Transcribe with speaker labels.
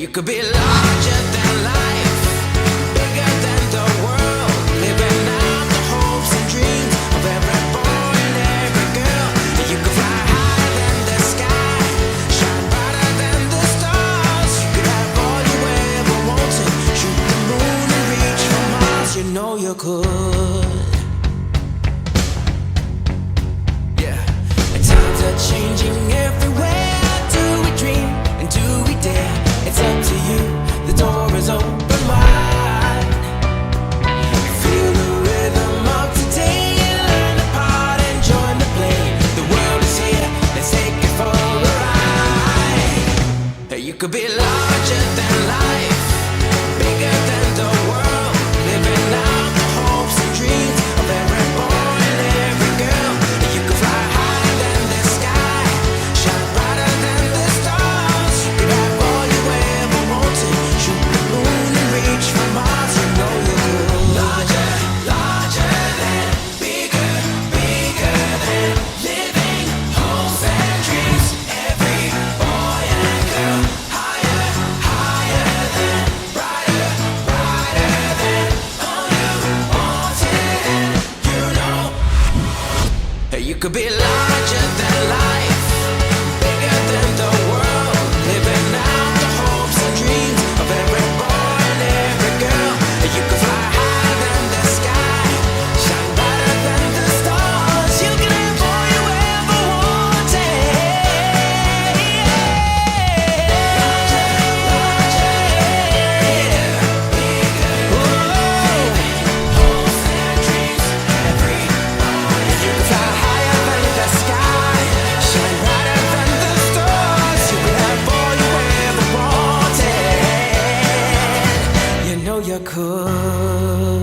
Speaker 1: You could be larger than life, bigger than the world, living out the hopes and dreams of every boy and every girl. You could fly higher than the sky, shine brighter than the stars. You could have all you ever wanted, shoot the moon and reach for Mars. You know you could. Yeah, and times are changing everywhere. Do we dream and do we dare? It's up to you, the door is open wide. Feel the rhythm of today and learn the part and join the play. The world is here, let's take it for a ride. You could be larger than life, bigger than the world, living out the hopes and dreams of every boy and every girl. You could fly higher than the sky, shine brighter than the stars. You could have all you ever wanted, shoot the moon and reach for Mars. You know you could. Larger, larger than, bigger, bigger than, living hopes and dreams. Every boy and girl, higher, higher than, brighter, brighter than, all you wanted and you know. You could be larger than life, bigger than the world, living out the hopes and dreams of every boy and every girl. You could fly higher than the sky, shine brighter than the stars. You can have all you ever wanted. Larger, larger, bigger, bigger, living hopes and dreams. Every boy, you could fly higher than the sky, shine brighter than the stars. You could have all you ever wanted. You know you could.